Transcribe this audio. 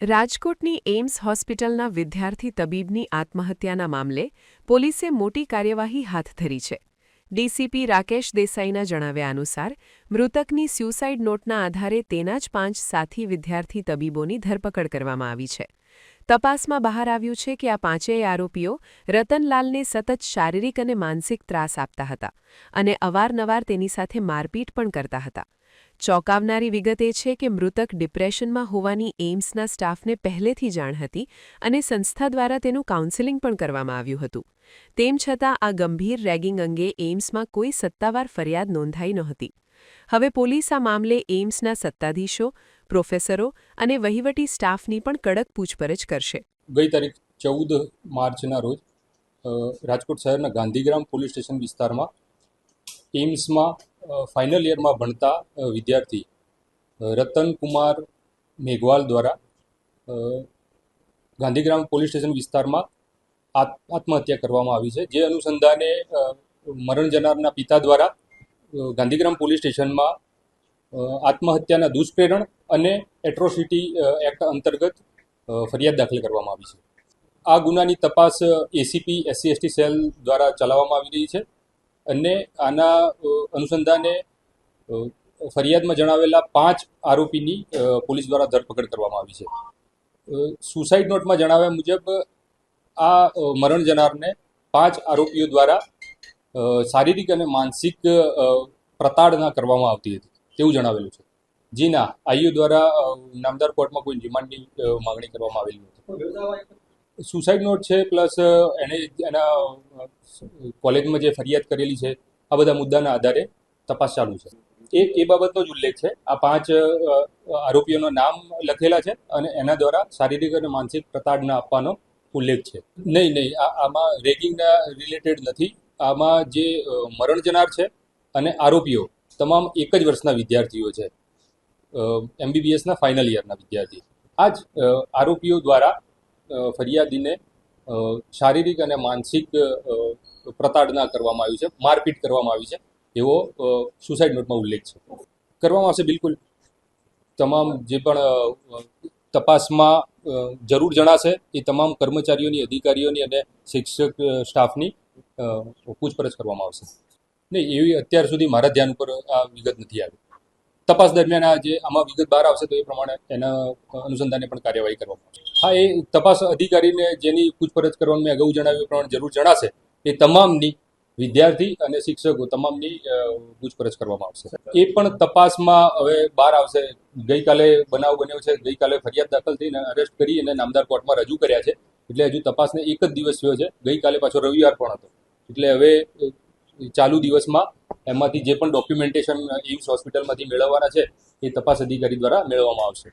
રાજકોટની એમ્સ હોસ્પિટલના વિદ્યાર્થી તબીબની આત્મહત્યાના મામલે પોલીસે મોટી કાર્યવાહી હાથ ધરી છે. ડીસીપી રાકેશ દેસાઈના જણાવ્યા અનુસાર મૃતકની સ્યુસાઇડ નોટના આધારે તેના જ 5 સાથી વિદ્યાર્થી તબીબોની ધરપકડ કરવામાં આવી છે. તપાસમાં બહાર આવ્યું છે કે આ 5 આરોપીઓ રતનલાલને સતત શારીરિક અને માનસિક ત્રાસ આપતા હતા અને અવારનવાર તેની સાથે મારપીટ પણ કરતા હતા. ચોંકાવનારી વિગત એ છે કે મૃતક ડિપ્રેશનમાં હોવાની એમ્સના સ્ટાફને પહેલેથી જાણ હતી અને સંસ્થા દ્વારા તેનું કાઉન્સેલિંગ પણ કરવામાં આવ્યું હતું. તેમ છતાં આ ગંભીર રેગિંગ અંગે એમ્સમાં કોઈ સત્તાવાર ફરિયાદ નોંધાઈ નહોતી. હવે પોલીસ આ મામલે એમ્સના સત્તાધીશો, પ્રોફેસરો અને વહીવટી સ્ટાફની પણ કડક પૂછપરછ કરશે. ગઈ તારીખ 14 માર્ચના રોજ રાજકોટ શહેરના ગાંધીગ્રામ પોલીસ સ્ટેશન વિસ્તારમાં એમ્સમાં ફાઇનલ યરમાં ભણતા વિદ્યાર્થી રતનકુમાર મેઘવાલ દ્વારા ગાંધીગ્રામ પોલીસ સ્ટેશન વિસ્તારમાં આત્મહત્યા કરવામાં આવી છે. જે અનુસંધાને મરણ જનારના પિતા દ્વારા ગાંધીગ્રામ પોલીસ સ્ટેશનમાં આત્મહત્યાના દુષ્પ્રેરણ અને એટ્રોસિટી એક્ટ અંતર્ગત ફરિયાદ દાખલ કરવામાં આવી છે. આ ગુનાની તપાસ એસીપી SC/ST સેલ દ્વારા ચલાવવામાં આવી રહી છે અને આના અનુસંધાને ફરિયાદમાં જણાવેલા 5 આરોપીની પોલીસ દ્વારા ધરપકડ કરવામાં આવી છે. સુસાઇડ નોટમાં જણાવ્યા મુજબ આ મરણ જનારને 5 આરોપીઓ દ્વારા શારીરિક અને માનસિક પ્રતાડના કરવામાં આવતી હતી તેવું જણાવેલું છે. જેના આઈઓ દ્વારા નામદાર કોર્ટમાં કોઈ રિમાન્ડની માંગણી કરવામાં આવેલી નથી. સુસાઇડ નોટ છે પ્લસ એણે એના કોલેજમાં જે ફરિયાદ કરેલી છે આ બધા મુદ્દાના આધારે તપાસ ચાલુ છે. એ બાબતનો જ ઉલ્લેખ છે. આ 5 આરોપીઓના નામ લખેલા છે અને એના દ્વારા શારીરિક અને માનસિક પ્રતાડના આપવાનો ઉલ્લેખ છે. નહીં આમાં રેગિંગના રિલેટેડ નથી. આમાં જે મરણ જનાર છે અને આરોપીઓ તમામ એક જ વર્ષના વિદ્યાર્થીઓ છે, MBBSના ફાઇનલ યરના વિદ્યાર્થી. આ જ આરોપીઓ દ્વારા ફરિયાદીને શારીરિક અને માનસિક પ્રતાડના કરવામાં આવી છે, મારપીટ કરવામાં આવી છે એવો સુસાઇડ નોટમાં ઉલ્લેખ છે. કરવામાં આવશે બિલકુલ. તમામ જે પણ તપાસમાં જરૂર જણાશે એ તમામ કર્મચારીઓની, અધિકારીઓની અને શિક્ષક સ્ટાફની પૂછપરછ કરવામાં આવશે. નહીં, એવી અત્યાર સુધી મારા ધ્યાન ઉપર આ વિગત નથી આવી. તપાસ દરમિયાન આમાં વિગત બહાર આવશે તો એ પ્રમાણે એના અનુસંધાને પણ કાર્યવાહી કરવામાં આવશે. હા, એ તપાસ અધિકારીને જેની પૂછપરછ કરવાનું મેં અગાઉ જણાવ્યું પ્રમાણે જરૂર જણાશે એ તમામની, વિદ્યાર્થી અને શિક્ષકો તમામની પૂછપરછ કરવામાં આવશે. એ પણ તપાસમાં હવે બહાર આવશે. ગઈકાલે બનાવ બન્યો છે, ગઈકાલે ફરિયાદ દાખલ થઈને અરેસ્ટ કરી અને નામદાર કોર્ટમાં રજૂ કર્યા છે. એટલે હજુ તપાસને એક જ દિવસ થયો છે. ગઈકાલે પાછો રવિવાર પણ હતો. એટલે હવે ચાલુ દિવસમાં એમાંથી જે પણ ડોક્યુમેન્ટેશન એમ્સ હોસ્પિટલમાંથી મેળવવાના છે એ તપાસ અધિકારી દ્વારા મેળવવામાં આવશે.